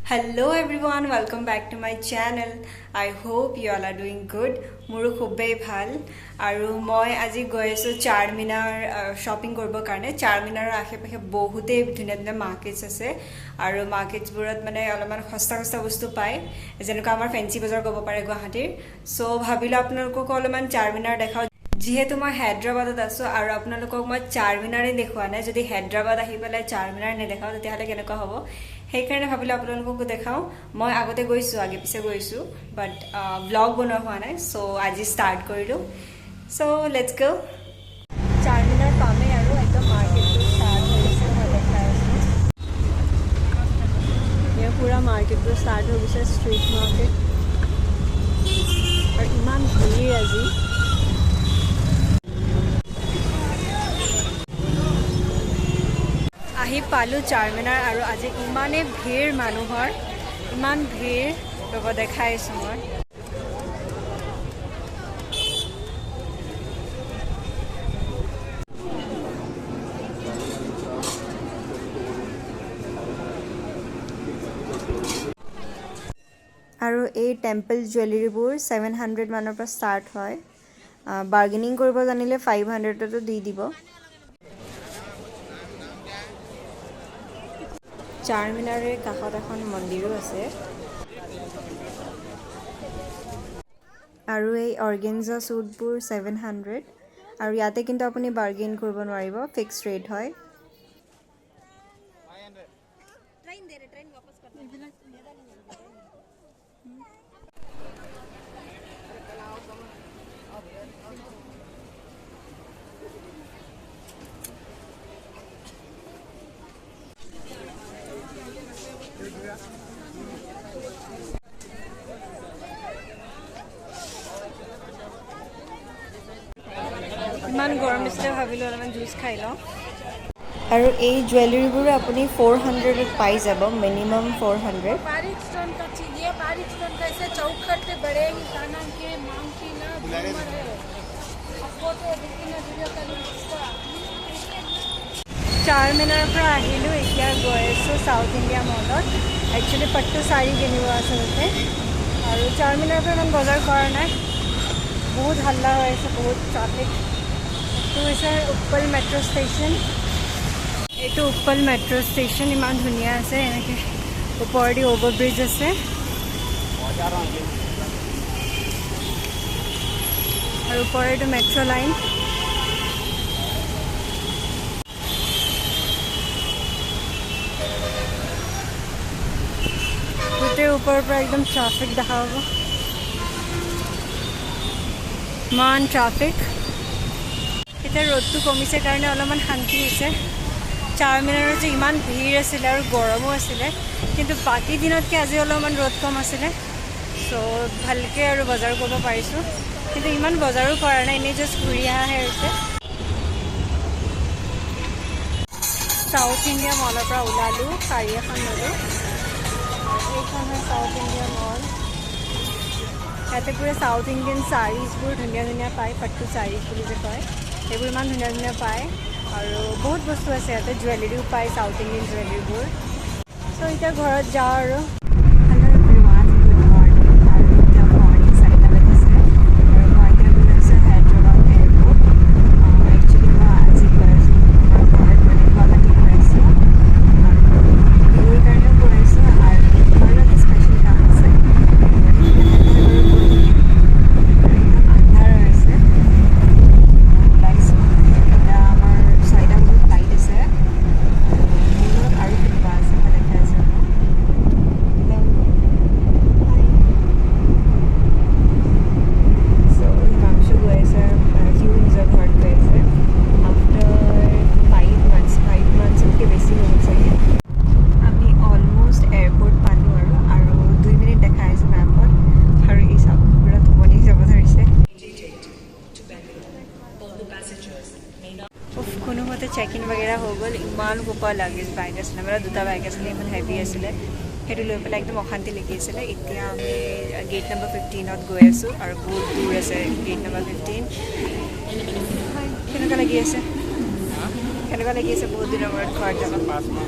Hello everyone, welcome back to my channel. I hope you all are doing good. Muru khubei bhal aru moi aji goisu Charminar shopping korbo karone. Charminar ashe pashe bahute dhuniya dhuniya markets ase aru markets burat mane alaman khosta bostu pai jenuka amar fancy bazar kobo pare Guwahatir. So bhabilo apnalokok alaman Charminar dekhao যিহেতু মই হায়দৰাবাদত আছো আৰু আপোনালোকক মই চাৰমিনাৰে দেখুৱা নাই যদি হায়দৰাবাদ আহি পেলাই চাৰমিনাৰ নেদেখাও তেতিয়াহলে কেনেকুৱা হ'ব সেইকাৰণে ভাবিলো আপোনালোকক দেখাও মই আগতে গৈছো আগে পিছে গৈছো বাট ব্লগ বনোৱা হোৱা নাই সো আজি ষ্টাৰ্ট কৰিলো সো লেটস গো চাৰমিনাৰ পামে আৰু একদম মাৰ্কেটটো ষ্টাৰ্ট হৈছে মই দেখাই আছো এই পুৰা মাৰ্কেটটো ষ্টাৰ্ট হৈ গৈছে ষ্ট্ৰীট মাৰ্কেট আৰু ইমান ভিৰ আজি আহি পালো চাৰমিনাৰ আৰু আজি ইমানে ভিৰ মানুহৰ ইমান ভিৰ ৰব দেখাইছো মই আৰু এই টেম্পল জুৱেলাৰীবোৰ 700 মানৰ পৰা ষ্টাৰ্ট হয় বাৰ্গেনিং কৰিব জানিলে 500 তো দি দিব চাৰমিনাৰে কাষত এখন মন্দিৰো আছে আৰু এই অৰ্গেনজা স্যুটবোৰ 700 আৰু ইয়াতে কিন্তু আপুনি বাৰ্গেইন কৰিব নোৱাৰিব ফিক্স ৰেট হয় ট্ৰেইন वापस कर ইমান গৰম দিছে ভাবিলো অলপমান জুচ খাই লওঁ আৰু এই জুৱেলাৰীবোৰ আপুনি 400 ত পাই যাব মিনিমাম 400 बारीक स्टोन का चाहिए बारीक स्टोन का ऐसे चौखट पे बड़े काना के मांग की ना झूमर है आपको तो देखिए ना वीडियो कॉलिंग চাৰমিনাৰ পৰা আহিলো এতিয়া গৈ আছো সাউথ ইণ্ডিয়া মলত একচুয়ালি পট্টু শাড়ী কিনিব আছলতে আৰু চাৰমিনাৰ পৰা ইমান বজাৰ কৰা নাই বহুত হাল্লা হৈ আছে বহুত ট্ৰাফিক এইটো হৈছে উৎপল মেট্ৰ' ষ্টেচন এইটো উৎপল মেট্ৰ' ষ্টেচন ইমান ধুনীয়া আছে এনেকৈ ওপৰেদি অভাৰব্ৰিজ আছে আৰু ওপৰে এইটো মেট্ৰ' লাইন গোটেই ওপৰৰ পৰা একদম ট্ৰাফিক দেখা পাব ইমান ট্ৰাফিক এতিয়া ৰ'দটো কমিছে কাৰণে অলপমান শান্তি হৈছে চাৰমিনাৰত যে ইমান ভিৰ আছিলে আৰু গৰমো আছিলে কিন্তু বাকী দিনতকৈ আজি অলপমান ৰ'দ কম আছিলে চ' ভালকৈ আৰু বজাৰ কৰিব পাৰিছোঁ কিন্তু ইমান বজাৰো কৰা নাই এনেই জাষ্ট ঘূৰি অহাহে হৈছে সাউথ ইণ্ডিয়া মলৰ পৰা ওলালোঁ শাড়ী এখন ল'লোঁ এইখন হয় সাউথ ইণ্ডিয়া মল ইয়াতে পুৰা সাউথ ইণ্ডিয়ান শাড়ীজবোৰ ধুনীয়া ধুনীয়া পায় পট্টু শাড়ীজ বুলি যে কয় এইবোৰ ইমান ধুনীয়া ধুনীয়া পায় আৰু বহুত বস্তু আছে ইয়াতে জুৱেলাৰীও পায় সাউথ ইণ্ডিয়ান জুৱেলাৰীবোৰ চ' এতিয়া ঘৰত যাওঁ আৰু হেল্ল' এভৰিৱান গুড মৰ্ণিং আৰু এতিয়া মৰ্ণিং 4টা বাজিছে আৰু মই এতিয়া গৈ আছোঁ হায়দৰাবাদ এয়াৰপৰ্ট একচুৱেলি মই আজি গৈ আছোঁ মোৰ ঘৰত মানে গুৱাহাটী গৈ আছোঁ আৰু এই কাৰণেও গৈ আছোঁ আৰু ঘৰত এটা স্পেচিয়েল কাম আছে কোনোমতে চেক ইন वगैरह হৈ গ'ল ইমান কোপা লাগেজ বেগ আছিলে মেৰা দুটা বেগ আছিলে ইমান হেভি আছিলে সেইটো লৈ পেলাই একদম অশান্তি লাগি আছিলে এতিয়া আমি গেট নম্বৰ 15ত গৈ আছোঁ আৰু বহুত দূৰ আছে গেট নম্বৰ 15 কেনেকুৱা লাগি আছে কেনেকুৱা লাগি আছে বহুত দিনৰ মূৰত ঘৰত যাব 5 মাহ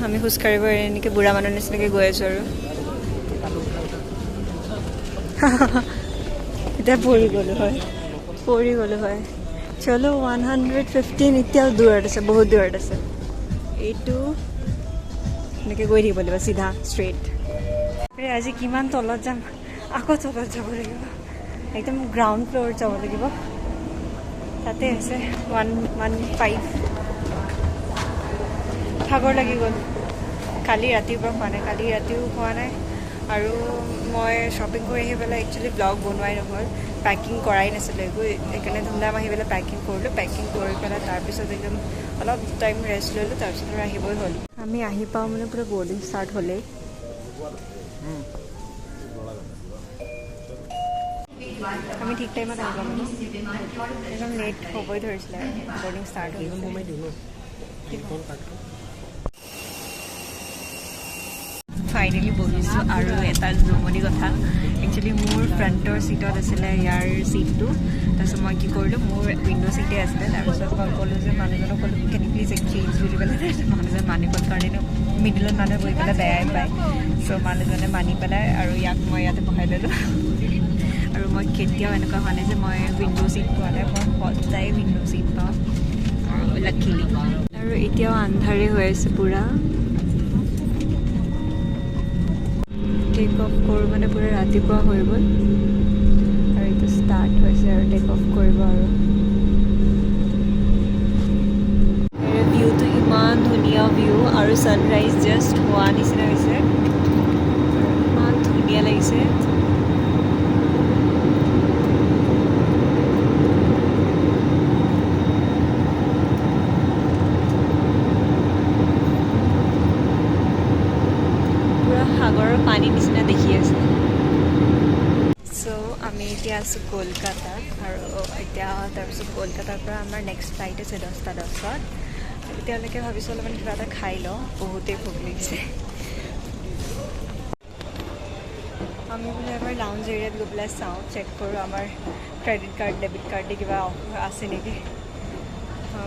আমি খোজকাঢ়িব এনেকৈ বুঢ়া মানুহৰ নিচিনাকৈ গৈ আছোঁ আৰু এতিয়া পৰি গ'লোঁ হয় চলো 115 এতিয়াও দূৰত আছে বহুত দূৰত আছে এইটো এনেকৈ গৈ থাকিব লাগিব চিধা ষ্ট্ৰেইট আজি কিমান তলত যাম আকৌ তলত যাব লাগিব একদম গ্ৰাউণ্ড ফ্ল'ৰত যাব লাগিব তাতে আছে 115 ভাগৰ লাগি গ'ল কালি ৰাতিৰ পৰা খোৱা নাই আৰু মই শ্বপিং কৰি আহি পেলাই একচুৱেলি ব্লগ বনোৱাই নহ'ল পেকিং কৰাই নাছিলোঁ একো সেইকাৰণে ধুমধাম আহি পেলাই পেকিং কৰিলোঁ পেকিং কৰি পেলাই তাৰপিছত একদম অলপ টাইম ৰেষ্ট ল'লোঁ তাৰপিছত আৰু আহিবই হ'ল আমি আহি পাওঁ মানে পুৰা বৰ্ডিং ষ্টাৰ্ট হ'লেই আমি ঠিক টাইমত আহি পাম একদম লেট হ'বই ধৰিছিলে বৰ্ডিং ষ্টাৰ্ট হৈ ফাইনেলি বহিছোঁ আৰু এটা জমনি কথা একচুৱেলি মোৰ ফ্ৰণ্টৰ ছিটত আছিলে ইয়াৰ ছিটটো তাৰপিছত মই কি কৰিলোঁ মোৰ উইণ্ড' ছিটে আছিলে তাৰপিছত মই ক'লোঁ যে মানুহজনক ক'লোঁ কেন প্লিজ এক্সেঞ্জ বুলি পেলাই তাৰপিছত মানুহজন মানিবৰ কাৰণেনো মিডিলত মানুহে বহি পেলাই বেয়াই পায় চ' মানুহজনে মানি পেলাই আৰু ইয়াক মই ইয়াতে বহাই ল'লোঁ আৰু মই কেতিয়াও এনেকুৱা হোৱা নাই যে মই উইণ্ড' ছিট পোৱা নাই মই সদায় উইণ্ড' ছিট পাওঁ লাকিলি আৰু এতিয়াও আন্ধাৰে হৈ আছে পূৰা টেক অফ কৰোঁ মানে পূৰা ৰাতিপুৱা হৈ গ'ল আৰু এইটো ষ্টাৰ্ট হৈছে আৰু টেক অফ কৰিব আৰু ভিউটো ইমান ধুনীয়া ভিউ আৰু ছানৰাইজ জাষ্ট হোৱা নিচিনা হৈছে ইমান ধুনীয়া লাগিছে সাগৰৰ পানী নিচিনা দেখি আছে চ' আমি এতিয়া আছোঁ কলকাতাত আৰু এতিয়া তাৰপিছত কলকাতাৰ পৰা আমাৰ নেক্সট ফ্লাইট আছে 10:10 তেতিয়ালৈকে ভাবিছোঁ অলপমান কিবা এটা খাই লওঁ বহুতেই ভোক লাগিছে আমি বোলে এবাৰ লাউঞ্জ এৰিয়াত গৈ পেলাই চাওঁ চেক কৰোঁ আমাৰ ক্ৰেডিট কাৰ্ড ডেবিট কাৰ্ড দি কিবা আছে নেকি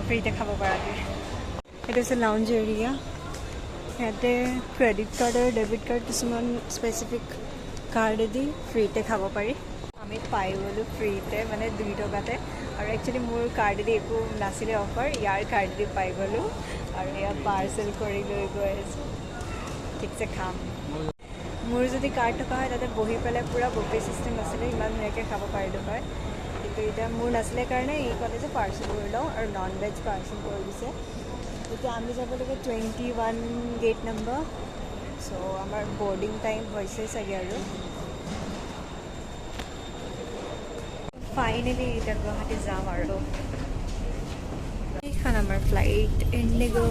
ফ্ৰীতে খাব পৰাকৈ এইটো হৈছে লাউঞ্জ এৰিয়া ইয়াতে ক্ৰেডিট কাৰ্ড আৰু ডেবিট কাৰ্ড কিছুমান স্পেচিফিক কাৰ্ডেদি ফ্ৰীতে খাব পাৰি আমি পাই গ'লোঁ ফ্ৰীতে মানে 2 টকাতে আৰু একচুৱেলি মোৰ কাৰ্ডেদি একো নাছিলে অফাৰ ইয়াৰ কাৰ্ডেদি পাই গ'লোঁ আৰু ইয়াত পাৰ্চেল কৰি লৈ গৈ আছোঁ ঠিকছে খাম মোৰ যদি কাৰ্ড থকা হয় তাতে বহি পেলাই পূৰা বুফে চিষ্টেম আছিলে ইমান ধুনীয়াকৈ খাব পাৰিলোঁ হয় কিন্তু এতিয়া মোৰ নাছিলে কাৰণে এই ক'লে যে পাৰ্চেল কৰি লওঁ আৰু নন ভেজ পাৰ্চেল কৰি দিছে এতিয়া আমি যাব লাগে 21 গেট নম্বৰ চ' আমাৰ বৰ্ডিং টাইম হৈছে চাগে আৰু ফাইনেলি এতিয়া গুৱাহাটী যাম আৰু এইখন আমাৰ ফ্লাইট ইণ্ডিগো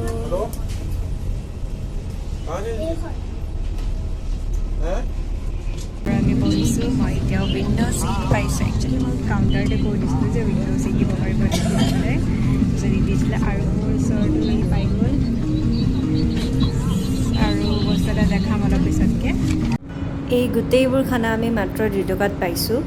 আমি বহিছোঁ মই এতিয়াও উইণ্ড' ছিট পাইছোঁ একচুৱেলি মই কাউণ্টাৰতে কৈ দিছিলোঁ যে উইণ্ড' ছিট দিব পাৰিব দিছিলে যদি দিছিলে আৰু মোৰ ওচৰটো পাই গ'ল আৰু বস্তু এটা দেখাম অলপ পিছতকৈ এই গোটেইবোৰ খানা আমি মাত্ৰ 2 টকাত পাইছোঁ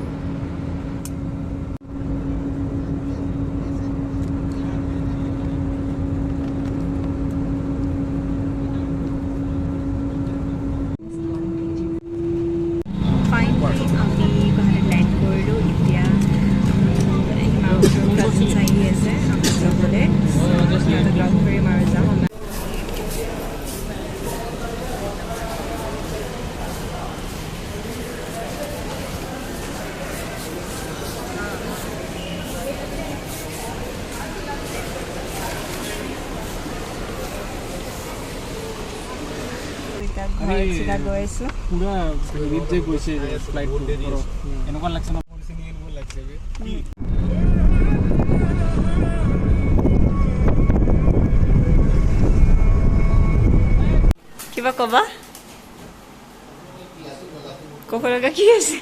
চিধা গৈ আছোঁ পুৰা হেৰিত যে গৈছে ফ্লাইটটো এনেকুৱা লাগছে ন কিবা ক'বা ক'ব লগা কি আছে